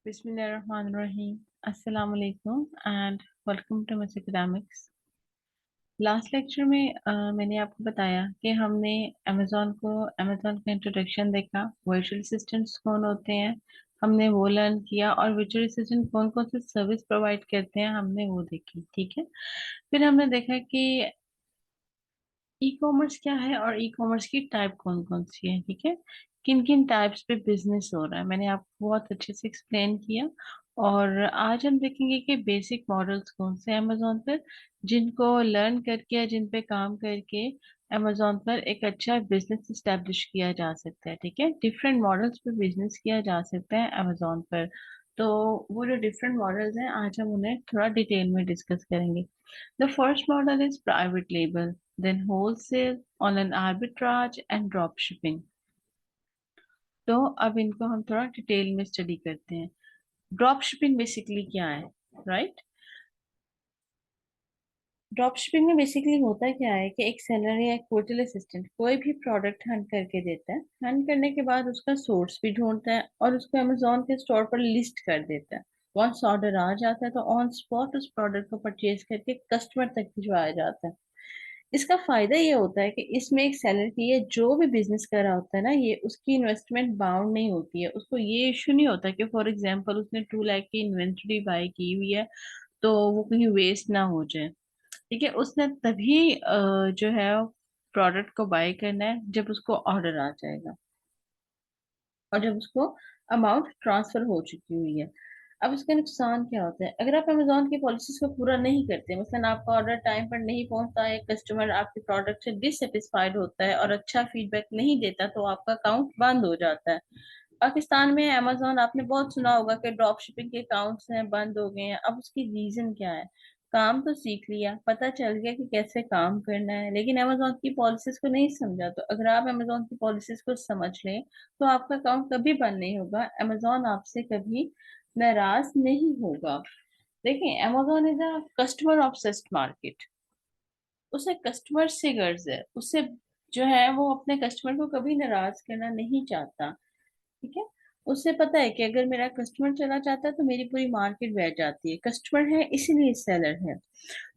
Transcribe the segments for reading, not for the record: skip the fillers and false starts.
Bismillahirrahmanirrahim. Assalamu alaikum and welcome to Miss Academics. Last lecture में मैंने आपको बताया कि हमने अमेजोन का इंट्रोडक्शन देखा, वर्चुअल असिस्टेंट्स कौन होते हैं हमने वो लर्न किया, और वर्चुअल असिस्टेंट कौन कौन से सर्विस प्रोवाइड करते हैं हमने वो देखी। ठीक है, फिर हमने देखा कि ई कॉमर्स क्या है और ई कॉमर्स की टाइप कौन कौन सी है। ठीक है, किन किन टाइप्स पे बिजनेस हो रहा है मैंने आपको बहुत अच्छे से एक्सप्लेन किया। और आज हम देखेंगे कि बेसिक मॉडल्स कौन से हैं अमेजोन पर, जिनको लर्न करके या जिन पे काम करके अमेजोन पर एक अच्छा बिजनेस स्टैब्लिश किया जा सकता है। ठीक है, डिफरेंट मॉडल्स पे बिजनेस किया जा सकता है अमेजोन पर। तो वो जो डिफरेंट मॉडल्स हैं आज हम उन्हें थोड़ा डिटेल में डिस्कस करेंगे। The first model is private label, then wholesale, online arbitrage and drop shipping. तो अब इनको हम थोड़ा डिटेल में स्टडी करते हैं। ड्रॉप शिपिंग बेसिकली क्या है, राइट? ड्रॉप शिपिंग में बेसिकली होता क्या है कि एक सेलर या एक वर्चुअल असिस्टेंट कोई भी प्रोडक्ट हंट करके देता है। हंट करने के बाद उसका सोर्स भी ढूंढता है और उसको अमेजोन के स्टोर पर लिस्ट कर देता है। वंस ऑर्डर आ जाता है तो ऑन स्पॉट उस प्रोडक्ट को परचेज करके कस्टमर तक भिजवाया जाता है। इसका फायदा ये होता है कि इसमें एक सेलर की ये जो भी बिजनेस कर रहा होता है ना, ये उसकी इन्वेस्टमेंट बाउंड नहीं होती है। उसको ये इशू नहीं होता कि फॉर एग्जांपल उसने 2 लाख की इन्वेंट्री बाय की हुई है तो वो कहीं वेस्ट ना हो जाए। ठीक है, उसने तभी जो है प्रोडक्ट को बाय करना है जब उसको ऑर्डर आ जाएगा और जब उसको अमाउंट ट्रांसफर हो चुकी हुई है। अब इसका नुकसान क्या होता है अगर आप अमेजोन की पॉलिसीज को पूरा नहीं करते, मतलब आपका ऑर्डर टाइम पर नहीं पहुंचता है, कस्टमर आपके प्रोडक्ट से डिससेटिस्फाइड होता है और अच्छा फीडबैक नहीं देता, तो आपका अकाउंट बंद हो जाता है। पाकिस्तान में अमेजोन आपने बहुत सुना होगा कि ड्रॉप शिपिंग के अकाउंट्स हैं बंद हो गए हैं। अब उसकी रीजन क्या है? काम तो सीख लिया, पता चल गया कि कैसे काम करना है, लेकिन अमेजोन की पॉलिसीज को नहीं समझा। तो अगर आप अमेजोन की पॉलिसीज को समझ लें तो आपका अकाउंट कभी बंद नहीं होगा, अमेजोन आपसे कभी नाराज नहीं होगा। देखिए, Amazon is a customer obsessed market. उसे कस्टमर से गर्ज है, उसे जो है वो अपने कस्टमर को कभी नाराज करना नहीं चाहता। ठीक है, उसे पता है कि अगर मेरा कस्टमर चला जाता है तो मेरी पूरी मार्केट बैठ जाती है। कस्टमर है इसीलिए सेलर है।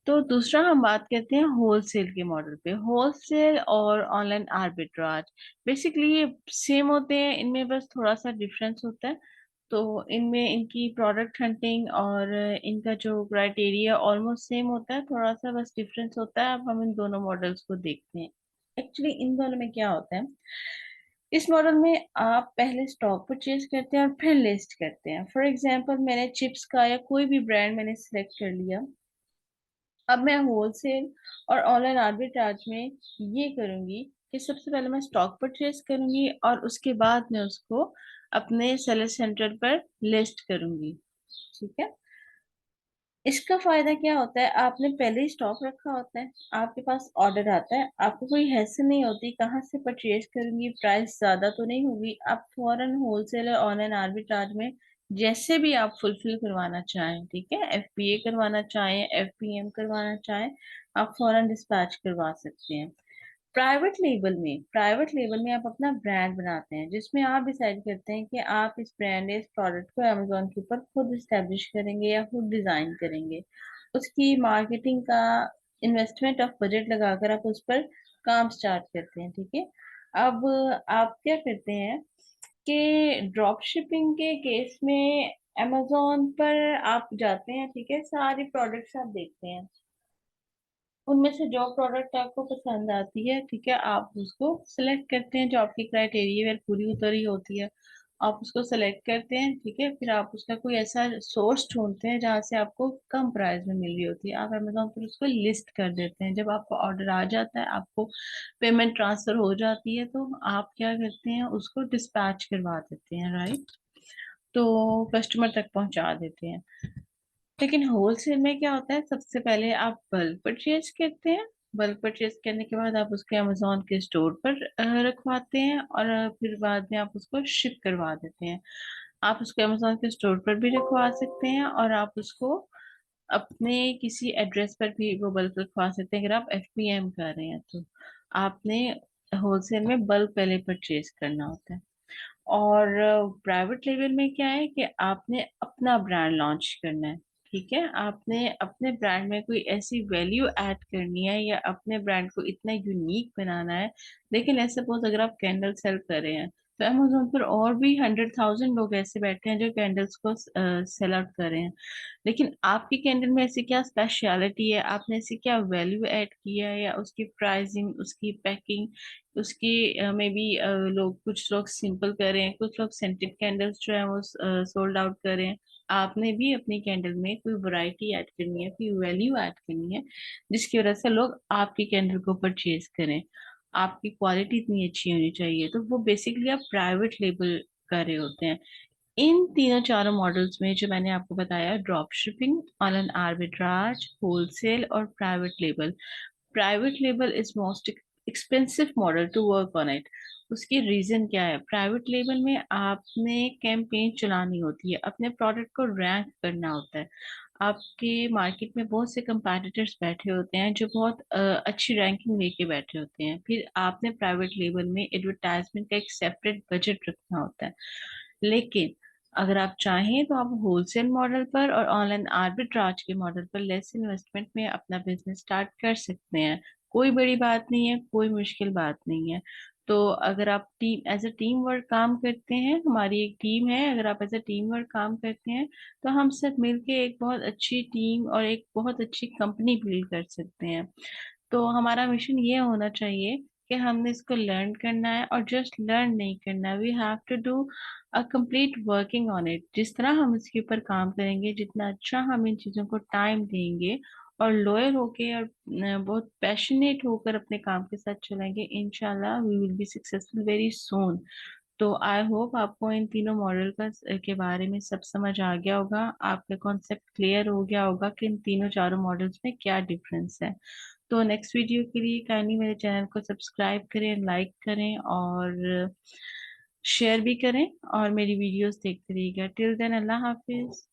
तो दूसरा हम बात करते हैं होलसेल के मॉडल पे। होलसेल और ऑनलाइन आर्बिट्राज बेसिकली ये सेम होते हैं, इनमें बस थोड़ा सा डिफरेंस होता है। तो इनमें इनकी प्रोडक्ट हंटिंग और इनका जो क्राइटेरिया ऑलमोस्ट सेम होता है, थोड़ा सा बस डिफरेंस होता है। अब हम इन दोनों मॉडल्स को देखते हैं। एक्चुअली इन दोनों में क्या होता है, इस मॉडल में आप पहले स्टॉक परचेज करते हैं और फिर लिस्ट करते हैं। फॉर एग्जांपल मैंने चिप्स का या कोई भी ब्रांड मैंने सिलेक्ट कर लिया। अब मैं होलसेल और ऑनलाइन आर्बिट्राज में ये करूंगी कि सबसे पहले मैं स्टॉक परचेज करूंगी और उसके बाद मैं उसको अपने सेलर सेंटर पर लिस्ट करूंगी। ठीक है, इसका फायदा क्या होता है, आपने पहले ही स्टॉक रखा होता है, आपके पास ऑर्डर आता है, आपको कोई हैसल नहीं होती कहाँ से परचेज करूंगी, प्राइस ज्यादा तो नहीं होगी। आप फॉरन होलसेल और ऑनलाइन आर्बिट्राज में जैसे भी आप फुलफिल करवाना चाहें, ठीक है, एफपीए करवाना चाहें, एफपीएम करवाना चाहें, आप फॉरन डिस्पैच करवा सकते हैं। प्राइवेट लेबल में आप अपना ब्रांड बनाते हैं, जिसमें आप डिसाइड करते हैं कि आप इस ब्रांड या इस प्रोडक्ट को अमेजोन के ऊपर खुद इस्टेब्लिश करेंगे या खुद डिजाइन करेंगे। उसकी मार्केटिंग का इन्वेस्टमेंट ऑफ बजट लगाकर आप उस पर काम स्टार्ट करते हैं। ठीक है, अब आप क्या करते हैं कि ड्रॉप शिपिंग के केस में अमेजोन पर आप जाते हैं, ठीक है, सारी प्रोडक्ट्स आप देखते हैं, उनमें से जो प्रोडक्ट आपको पसंद आती है, ठीक है, आप उसको सिलेक्ट करते हैं। जो आपकी क्राइटेरिया पर पूरी उतरी होती है आप उसको सेलेक्ट करते हैं। ठीक है, फिर आप उसका कोई ऐसा सोर्स ढूंढते हैं जहां से आपको कम प्राइस में मिल रही होती है। आप अमेजोन पर उसको लिस्ट कर देते हैं। जब आपको ऑर्डर आ जाता है, आपको पेमेंट ट्रांसफर हो जाती है, तो आप क्या करते हैं, उसको डिस्पैच करवा देते हैं, राइट? तो कस्टमर तक पहुंचा देते हैं। लेकिन होलसेल में क्या होता है, सबसे पहले आप बल्क परचेज करते हैं। बल्क परचेज करने के बाद आप उसके अमेजोन के स्टोर पर रखवाते हैं और फिर बाद में आप उसको शिप करवा देते हैं। आप उसको अमेजोन के स्टोर पर भी रखवा सकते हैं और आप उसको अपने किसी एड्रेस पर भी वो बल्क रखवा सकते हैं। अगर आप एफपीएम कर रहे हैं तो आपने होलसेल में बल्क पहले परचेज करना होता है। और प्राइवेट लेवल में क्या है कि आपने अपना ब्रांड लॉन्च करना है। ठीक है, आपने अपने ब्रांड में कोई ऐसी वैल्यू ऐड करनी है या अपने ब्रांड को इतना यूनिक बनाना है। लेकिन ऐसे सपोज अगर आप कैंडल सेल कर रहे हैं, तो अमेजोन पर और भी 100,000 लोग ऐसे बैठे हैं जो कैंडल्स को सेल आउट कर रहे हैं। लेकिन आपकी कैंडल में ऐसी क्या स्पेशलिटी है, आपने ऐसी क्या वैल्यू ऐड किया है, या उसकी प्राइसिंग, उसकी पैकिंग, उसकी मे बी लोग, कुछ लोग सिंपल कर रहे हैं, कुछ लोग सेंटेड कैंडल्स जो है वो सोल्ड आउट कर रहे हैं। आपने भी अपनी कैंडल में कोई वैरायटी ऐड करनी है, कोई वैल्यू ऐड करनी है, जिसकी वजह से लोग आपकी कैंडल को परचेज करें। आपकी क्वालिटी इतनी अच्छी होनी चाहिए, तो वो बेसिकली आप प्राइवेट लेबल कर रहे होते हैं। इन तीनों चारों मॉडल्स में जो मैंने आपको बताया, drop shipping, online arbitrage, wholesale और private label. Private label is most expensive model to work on it. उसकी रीजन क्या है? प्राइवेट लेबल में आपने कैंपेन चलानी होती है, अपने प्रोडक्ट को रैंक करना होता है। आपके मार्केट में बहुत से कंपैटिटर्स बैठे होते हैं जो बहुत अच्छी रैंकिंग लेके बैठे होते हैं। फिर आपने प्राइवेट लेबल में एडवर्टाइजमेंट का एक सेपरेट बजट रखना होता है। लेकिन अगर आप चाहें तो आप होलसेल मॉडल पर और ऑनलाइन आर्बिट्राज के मॉडल पर लेस इन्वेस्टमेंट में अपना बिजनेस स्टार्ट कर सकते हैं। कोई बड़ी बात नहीं है, कोई मुश्किल बात नहीं है। तो अगर आप team as a team work काम करते हैं, हमारी एक टीम है, अगर आप एज अ टीम वर्क काम करते हैं, तो हम सब मिलके एक बहुत अच्छी टीम और एक बहुत अच्छी कंपनी बिल्ड कर सकते हैं। तो हमारा मिशन ये होना चाहिए कि हमने इसको लर्न करना है, और जस्ट लर्न नहीं करना, we have to do a complete working on it. जिस तरह हम इसके ऊपर काम करेंगे, जितना अच्छा हम इन चीज़ों को टाइम देंगे और लॉयल होके और बहुत पैशनेट होकर अपने काम के साथ चलेंगे, इंशाल्लाह we will be successful very soon. तो आई होप आपको इन तीनों मॉडल का के बारे में सब समझ आ गया होगा, आपका कॉन्सेप्ट क्लियर हो गया होगा कि इन तीनों चारों मॉडल्स में क्या डिफरेंस है। तो नेक्स्ट वीडियो के लिए काइंडली मेरे चैनल को सब्सक्राइब करें, लाइक करें और शेयर भी करें, और मेरी वीडियोस देखते रहिएगा। टिल देन, अल्लाह हाफिज।